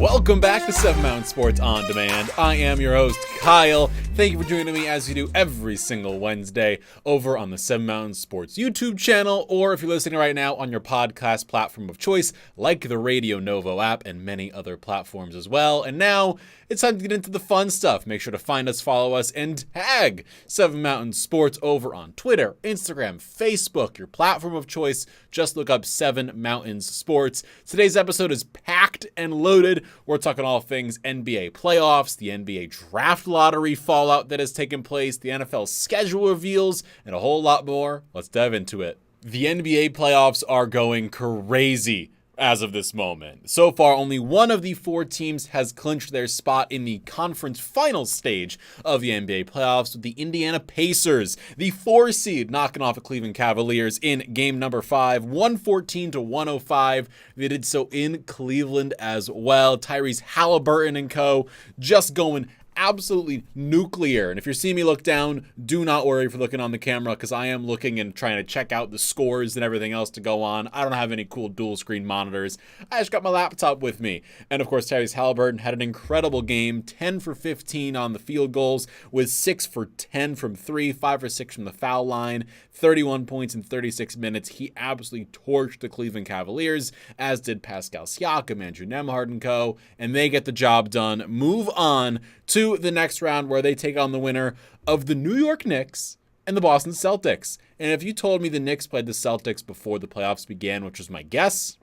Welcome back to 7 Mountain Sports On Demand. I am your host, Kyle. Thank you for joining me as you do every single Wednesday over on the 7 Mountain Sports YouTube channel, or if you're listening right now on your podcast platform of choice, like the Radio Novo app and many other platforms as well. And now it's time to get into the fun stuff. Make sure to find us, follow us, and tag 7 Mountain Sports over on Twitter, Instagram, Facebook, your platform of choice. Just look up 7 Mountains Sports. Today's episode is packed and loaded. We're talking all things NBA playoffs, the NBA draft lottery fallout that has taken place, the NFL schedule reveals, and a whole lot more. Let's dive into it. The NBA playoffs are going crazy as of this moment. So far, only one of the 4 teams has clinched their spot in the conference final stage of the NBA playoffs, with the Indiana Pacers, the 4 seed, knocking off the Cleveland Cavaliers in game number 5, 114-105. They did so in Cleveland as well. Tyrese Halliburton and co. just going absolutely nuclear. And if you're seeing me look down, do not worry for looking on the camera, because I am looking and trying to check out the scores and everything else to go on. I don't have any cool dual screen monitors. I just got my laptop with me. And of course, Tyrese Halliburton had an incredible game, 10 for 15 on the field goals, with 6 for 10 from 3, 5 for 6 from the foul line, 31 points in 36 minutes. He absolutely torched the Cleveland Cavaliers, as did Pascal Siakam, Andrew Nembhard and co. And they get the job done. Move on to the next round, where they take on the winner of the New York Knicks and the Boston Celtics. And if you told me the Knicks played the Celtics before the playoffs began, which was my guess,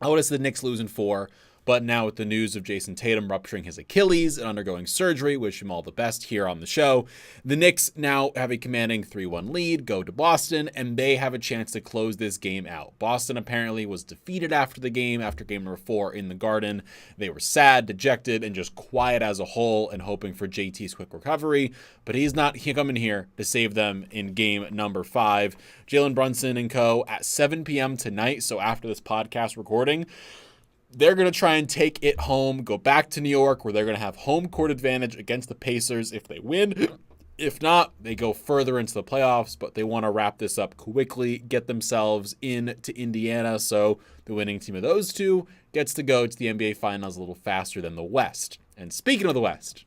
I would have said the Knicks losing 4. But now with the news of Jason Tatum rupturing his Achilles and undergoing surgery, wish him all the best here on the show. The Knicks now have a commanding 3-1 lead, go to Boston, and they have a chance to close this game out. Boston apparently was defeated after the game, after game number 4 in the Garden. They were sad, dejected, and just quiet as a whole, and hoping for JT's quick recovery. But he's coming here to save them in game number 5. Jalen Brunson and co. at 7 p.m. tonight, so after this podcast recording, they're going to try and take it home, go back to New York, where they're going to have home court advantage against the Pacers if they win. If not, they go further into the playoffs, but they want to wrap this up quickly, get themselves into Indiana, so the winning team of those two gets to go to the NBA Finals a little faster than the West. And speaking of the West,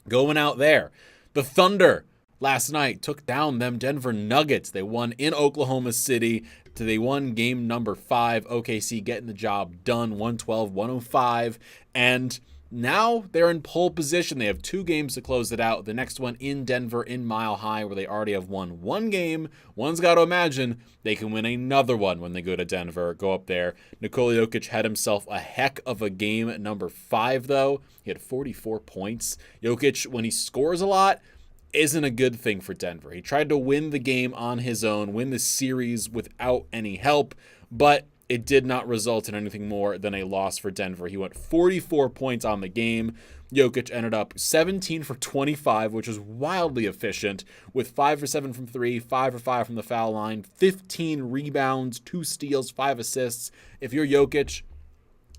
going out there, the Thunder last night took down them Denver Nuggets. They won in Oklahoma City. They won game number 5. OKC getting the job done, 112-105. And now they're in pole position. They have 2 games to close it out. The next one in Denver, in Mile High, where they already have won 1 game. One's got to imagine they can win another one when they go to Denver, go up there. Nikola Jokic had himself a heck of a game at number 5, though. He had 44 points. Jokic, when he scores a lot, isn't a good thing for Denver. He tried to win the game on his own, win the series without any help, but it did not result in anything more than a loss for Denver. He went 44 points on the game. Jokic ended up 17 for 25, which is wildly efficient, with 5 for 7 from 3, 5 for 5 from the foul line, 15 rebounds, 2 steals, 5 assists. If you're Jokic,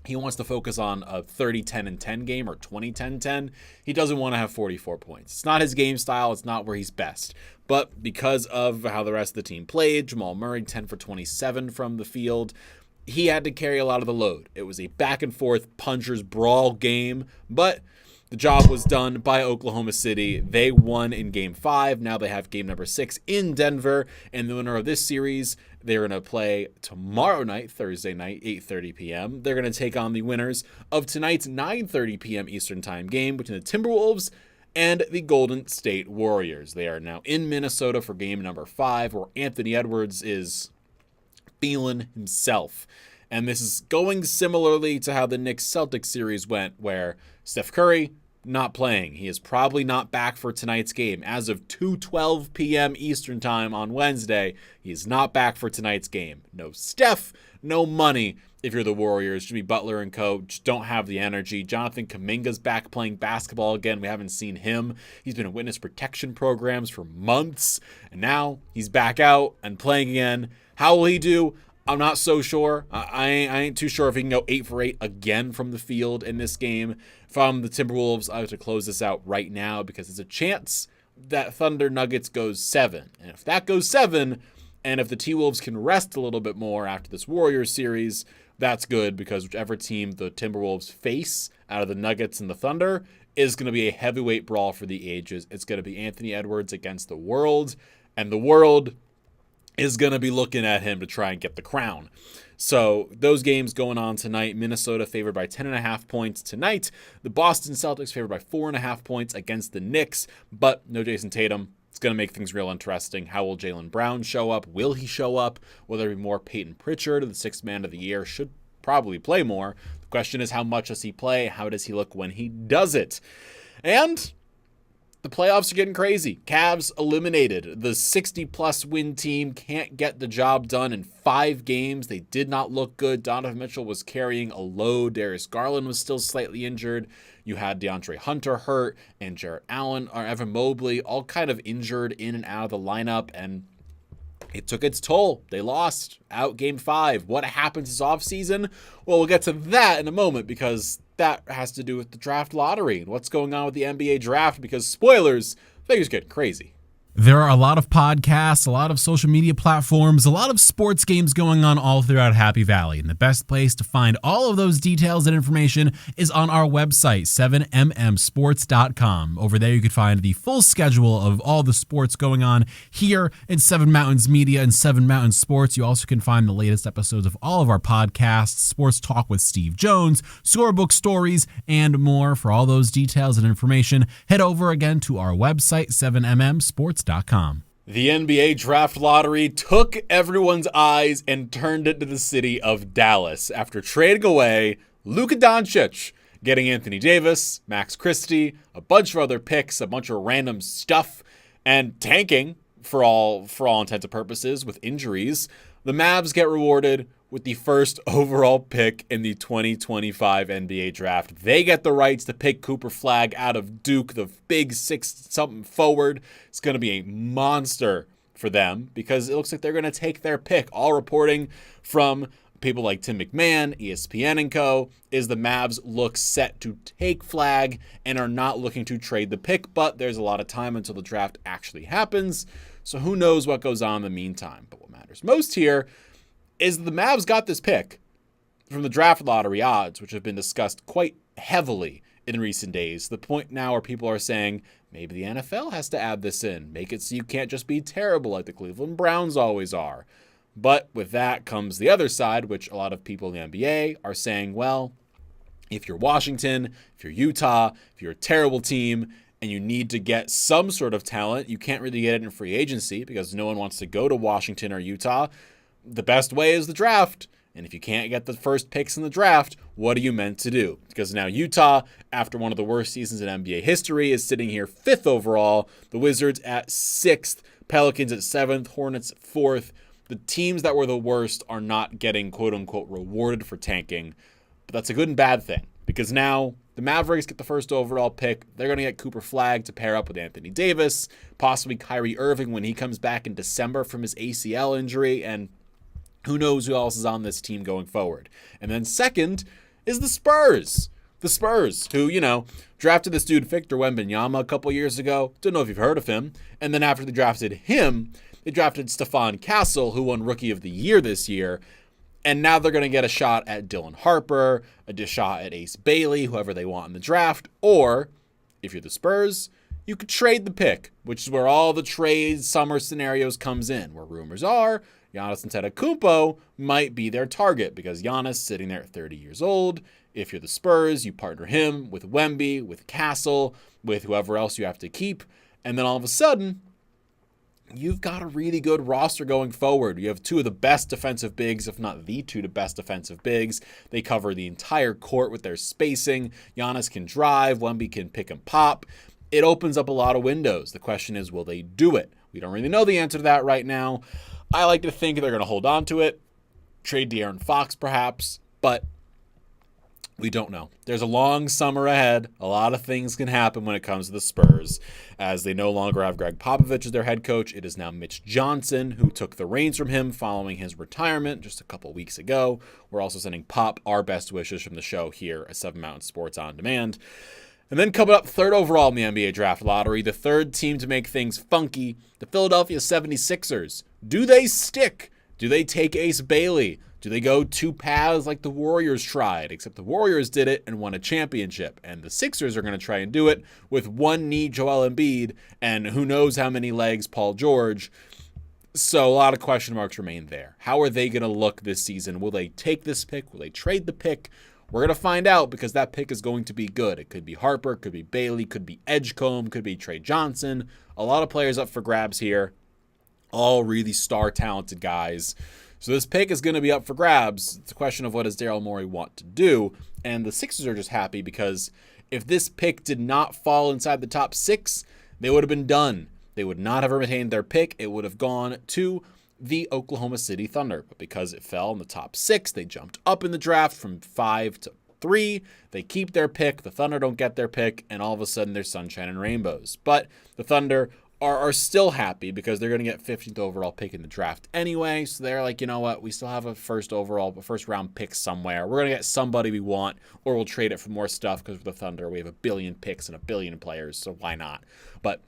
he wants to focus on a 30-10-10 game or 20-10-10. He doesn't want to have 44 points. It's not his game style. It's not where he's best. But because of how the rest of the team played, Jamal Murray, 10 for 27 from the field, he had to carry a lot of the load. It was a back-and-forth puncher's brawl game, but the job was done by Oklahoma City. They won in game 5. Now they have game number 6 in Denver. And the winner of this series, they're going to play tomorrow night, Thursday night, 8:30 p.m. They're going to take on the winners of tonight's 9:30 p.m. Eastern Time game between the Timberwolves and the Golden State Warriors. They are now in Minnesota for game number 5, where Anthony Edwards is feeling himself. And this is going similarly to how the Knicks-Celtics series went, where Steph Curry not playing. He is probably not back for tonight's game. As of 2:12 p.m. Eastern Time on Wednesday, he is not back for tonight's game. No Steph, no money. If you're the Warriors, Jimmy Butler and co. just don't have the energy. Jonathan Kuminga's back playing basketball again. We haven't seen him. He's been in witness protection programs for months, and now he's back out and playing again. How will he do? I'm not so sure. I ain't too sure if he can go 8 for 8 again from the field in this game. From the Timberwolves, I have to close this out right now because there's a chance that Thunder Nuggets goes 7. And if that goes 7, And if the T-Wolves can rest a little bit more after this Warriors series, that's good, because whichever team the Timberwolves face out of the Nuggets and the Thunder is going to be a heavyweight brawl for the ages. It's going to be Anthony Edwards against the world, and the world is going to be looking at him to try and get the crown. So those games going on tonight. Minnesota favored by 10.5 points tonight. The Boston Celtics favored by 4.5 points against the Knicks, but no Jason Tatum. It's going to make things real interesting. How will Jaylen Brown show up? Will he show up? Will there be more Peyton Pritchard, the sixth man of the year? Should probably play more. The question is, how much does he play? How does he look when he does it? And the playoffs are getting crazy. Cavs eliminated. The 60-plus win team can't get the job done in 5 games. They did not look good. Donovan Mitchell was carrying a load. Darius Garland was still slightly injured. You had DeAndre Hunter hurt, and Jarrett Allen or Evan Mobley all kind of injured in and out of the lineup, and it took its toll. They lost out game 5. What happens this offseason? Well, we'll get to that in a moment, because that has to do with the draft lottery and what's going on with the NBA draft, because spoilers, things get crazy. There are a lot of podcasts, a lot of social media platforms, a lot of sports games going on all throughout Happy Valley. And the best place to find all of those details and information is on our website, 7mmsports.com. Over there, you can find the full schedule of all the sports going on here in Seven Mountains Media and Seven Mountains Sports. You also can find the latest episodes of all of our podcasts, Sports Talk with Steve Jones, Scorebook Stories, and more. For all those details and information, head over again to our website, 7mmsports.com. The NBA draft lottery took everyone's eyes and turned it to the city of Dallas after trading away Luka Doncic, getting Anthony Davis, Max Christie, a bunch of other picks, a bunch of random stuff, and tanking for all intents and purposes with injuries. The Mavs get rewarded with the first overall pick in the 2025 NBA draft. They get the rights to pick Cooper Flagg out of Duke, the big 6-something forward. It's going to be a monster for them, because it looks like they're going to take their pick. All reporting from people like Tim McMahon, ESPN and co. is the Mavs look set to take Flagg and are not looking to trade the pick, but there's a lot of time until the draft actually happens. So who knows what goes on in the meantime. But what matters most here is the Mavs got this pick from the draft lottery odds, which have been discussed quite heavily in recent days, to the point now where people are saying maybe the NFL has to add this in, make it so you can't just be terrible like the Cleveland Browns always are. But with that comes the other side, which a lot of people in the NBA are saying, well, if you're Washington, if you're Utah, if you're a terrible team, and you need to get some sort of talent, you can't really get it in free agency because no one wants to go to Washington or Utah. The best way is the draft. And if you can't get the first picks in the draft, what are you meant to do? Because now Utah, after one of the worst seasons in NBA history, is sitting here 5th overall. The Wizards at 6th, Pelicans at 7th, Hornets at 4th. The teams that were the worst are not getting quote-unquote rewarded for tanking. But that's a good and bad thing, because now the Mavericks get the first overall pick. They're going to get Cooper Flagg to pair up with Anthony Davis, possibly Kyrie Irving when he comes back in December from his ACL injury, and who knows who else is on this team going forward. And then second is the Spurs. The Spurs, who, drafted this dude Victor Wembanyama a couple years ago. Don't know if you've heard of him. And then after they drafted him, they drafted Stephon Castle, who won Rookie of the Year this year. And now they're going to get a shot at Dylan Harper, a shot at Ace Bailey, whoever they want in the draft. Or, if you're the Spurs, you could trade the pick, which is where all the trade summer scenarios comes in, where rumors are Giannis Antetokounmpo might be their target, because Giannis sitting there at 30 years old. If you're the Spurs, you partner him with Wemby, with Castle, with whoever else you have to keep. And then all of a sudden, you've got a really good roster going forward. You have 2 of the best defensive bigs, if not the 2 best defensive bigs. They cover the entire court with their spacing. Giannis can drive. Wemby can pick and pop. It opens up a lot of windows. The question is, will they do it? We don't really know the answer to that right now. I like to think they're going to hold on to it, trade De'Aaron Fox perhaps, but we don't know. There's a long summer ahead. A lot of things can happen when it comes to the Spurs, as they no longer have Greg Popovich as their head coach. It is now Mitch Johnson, who took the reins from him following his retirement just a couple weeks ago. We're also sending Pop our best wishes from the show here at Seven Mountain Sports On Demand. And then coming up 3rd overall in the NBA draft lottery, the 3rd team to make things funky, the Philadelphia 76ers, Do they stick? Do they take Ace Bailey? Do they go two paths like the Warriors tried? Except the Warriors did it and won a championship. And the Sixers are going to try and do it with one knee Joel Embiid and who knows how many legs Paul George. So a lot of question marks remain there. How are they going to look this season? Will they take this pick? Will they trade the pick? We're going to find out because that pick is going to be good. It could be Harper, could be Bailey, could be Edgecombe, could be Trey Johnson. A lot of players up for grabs here. All really star talented guys. So this pick is going to be up for grabs. It's a question of what does Daryl Morey want to do. And the Sixers are just happy because if this pick did not fall inside the top 6, they would have been done. They would not have retained their pick. It would have gone to the Oklahoma City Thunder. But because it fell in the top 6, they jumped up in the draft from 5 to 3. They keep their pick. The Thunder don't get their pick. And all of a sudden, there's sunshine and rainbows. But the Thunder are still happy because they're going to get 15th overall pick in the draft anyway. So they're like, you know what? We still have a first round pick somewhere. We're going to get somebody we want, or we'll trade it for more stuff because with the Thunder, we have 1 billion picks and 1 billion players. So why not? But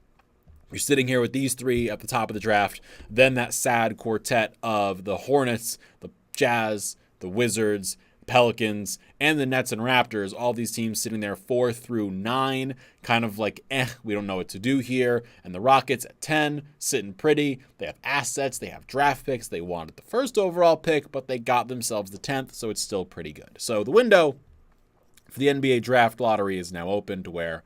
you're sitting here with these 3 at the top of the draft. Then that sad quartet of the Hornets, the Jazz, the Wizards, Pelicans, and the Nets and Raptors, all these teams sitting there 4 through 9, kind of like, we don't know what to do here. And the Rockets at 10, sitting pretty. They have assets, they have draft picks. They wanted the first overall pick, but they got themselves the 10th, so it's still pretty good. So the window for the NBA draft lottery is now open to where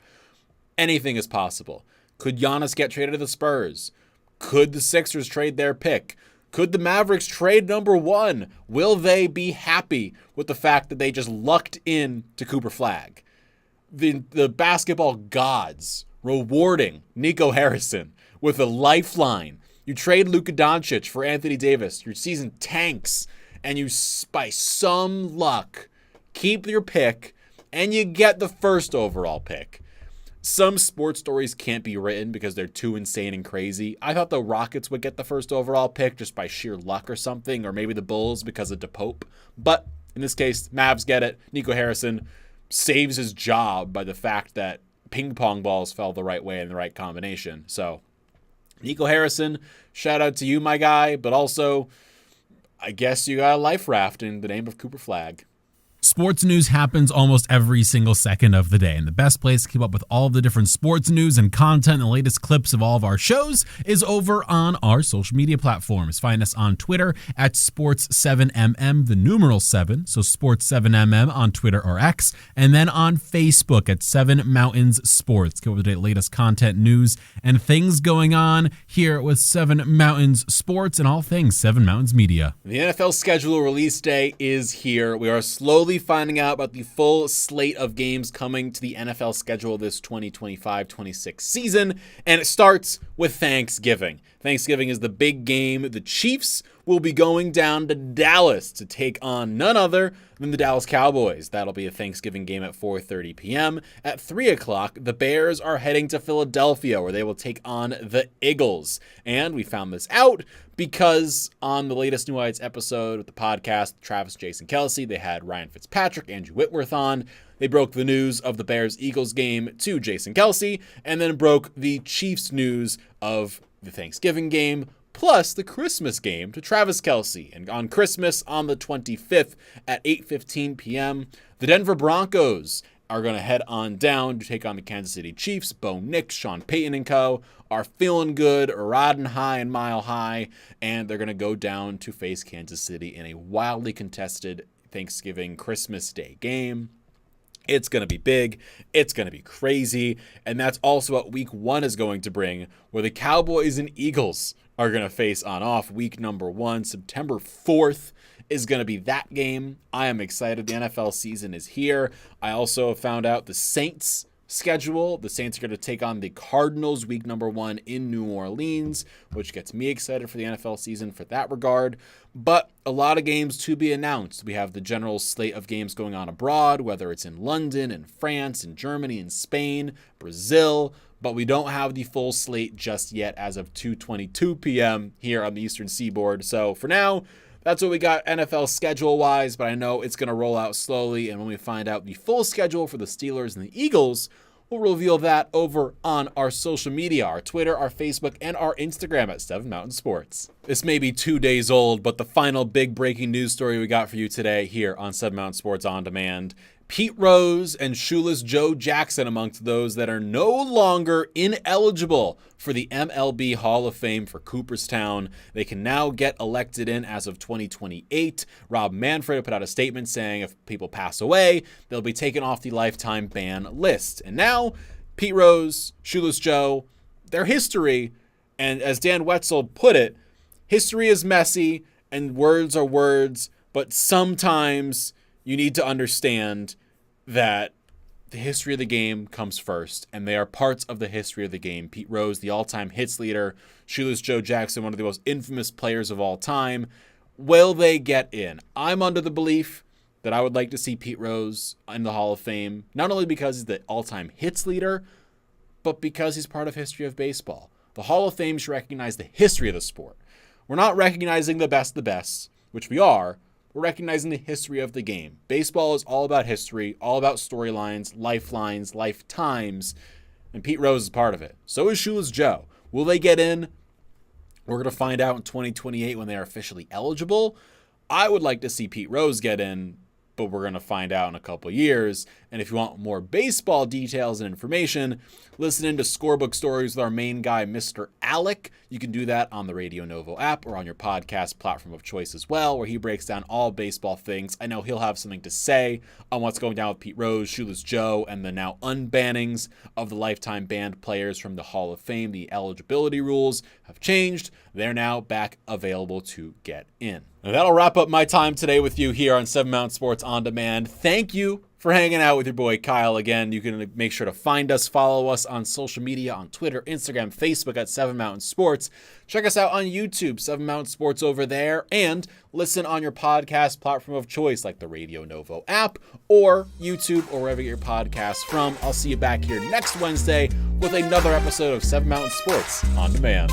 anything is possible. Could Giannis get traded to the Spurs? Could the Sixers trade their pick? Could the Mavericks trade number 1? Will they be happy with the fact that they just lucked in to Cooper Flag? The basketball gods rewarding Nico Harrison with a lifeline. You trade Luka Doncic for Anthony Davis. Your season tanks, and you, by some luck, keep your pick, and you get the first overall pick. Some sports stories can't be written because they're too insane and crazy. I thought the Rockets would get the first overall pick just by sheer luck or something, or maybe the Bulls because of DePope. But in this case, Mavs get it. Nico Harrison saves his job by the fact that ping pong balls fell the right way in the right combination. So, Nico Harrison, shout out to you, my guy. But also, I guess you got a life raft in the name of Cooper Flag. Sports news happens almost every single second of the day, and the best place to keep up with all of the different sports news and content and the latest clips of all of our shows is over on our social media platforms. Find us on Twitter at Sports7MM, the numeral 7, so Sports7MM on Twitter or X, and then on Facebook at 7 Mountains Sports. Keep up with the latest content, news, and things going on here with 7 Mountains Sports and all things 7 Mountains Media. The NFL schedule release day is here. We are slowly finding out about the full slate of games coming to the NFL schedule this 2025-26 season, and it starts with Thanksgiving. Thanksgiving is the big game. The Chiefs will be going down to Dallas to take on none other than the Dallas Cowboys. That'll be a Thanksgiving game at 4:30 p.m. At 3 o'clock, the Bears are heading to Philadelphia, where they will take on the Eagles. And we found this out because on the latest New Heights episode of the podcast, Travis, Jason Kelsey, they had Ryan Fitzpatrick, Andrew Whitworth on. They broke the news of the Bears-Eagles game to Jason Kelsey, and then broke the Chiefs news of the Thanksgiving game, plus the Christmas game to Travis Kelsey. And on Christmas, on the 25th at 8:15 p.m., the Denver Broncos are going to head on down to take on the Kansas City Chiefs. Bo Nix, Sean Payton and co. are feeling good, riding high and mile high, and they're going to go down to face Kansas City in a wildly contested Thanksgiving Christmas Day game. It's going to be big. It's going to be crazy. And that's also what week 1 is going to bring, where the Cowboys and Eagles are going to face on off. Week number 1, September 4th, is going to be that game. I am excited. The NFL season is here. I also found out the Saints schedule. The Saints are going to take on the Cardinals week number 1 in New Orleans, which gets me excited for the NFL season for that regard. But a lot of games to be announced. We have the general slate of games going on abroad, whether it's in London, in France, in Germany, in Spain, Brazil, but we don't have the full slate just yet as of 2:22 p.m. here on the Eastern Seaboard. So for now, that's what we got NFL schedule-wise, but I know it's going to roll out slowly, and when we find out the full schedule for the Steelers and the Eagles, We'll reveal that over on our social media, our Twitter, our Facebook, and our Instagram at 7 Mountain Sports. This may be 2 days old, but the final big breaking news story we got for you today here on 7 Mountain Sports On Demand. Pete Rose and Shoeless Joe Jackson amongst those that are no longer ineligible for the MLB Hall of Fame for Cooperstown. They can now get elected in as of 2028. Rob Manfred put out a statement saying if people pass away, they'll be taken off the lifetime ban list. And now, Pete Rose, Shoeless Joe, their history, and as Dan Wetzel put it, history is messy and words are words, but sometimes you need to understand that the history of the game comes first, and they are parts of the history of the game. Pete Rose, the all-time hits leader, Shoeless Joe Jackson, one of the most infamous players of all time. Will they get in? I'm under the belief that I would like to see Pete Rose in the Hall of Fame, not only because he's the all-time hits leader, but because he's part of history of baseball. The Hall of Fame should recognize the history of the sport. We're not recognizing the best, which we are. We're recognizing the history of the game. Baseball is all about history, all about storylines, lifelines, lifetimes, and Pete Rose is part of it. So is Shoeless Joe. Will they get in? We're going to find out in 2028 when they are officially eligible. I would like to see Pete Rose get in, but we're going to find out in a couple years. And if you want more baseball details and information, listen in to Scorebook Stories with our main guy, Mr. Alec. You can do that on the Radio Novo app or on your podcast platform of choice as well, where he breaks down all baseball things. I know he'll have something to say on what's going down with Pete Rose, Shoeless Joe, and the now unbannings of the lifetime banned players from the Hall of Fame. The eligibility rules have changed. They're now back available to get in. Now that'll wrap up my time today with you here on 7 Mountain Sports On Demand. Thank you for hanging out with your boy Kyle again. You can make sure to find us, follow us on social media, on Twitter, Instagram, Facebook at 7 Mountain Sports. Check us out on YouTube, 7 Mountain Sports over there, and listen on your podcast platform of choice like the Radio Novo app or YouTube or wherever you get your podcasts from. I'll see you back here next Wednesday with another episode of 7 Mountain Sports On Demand.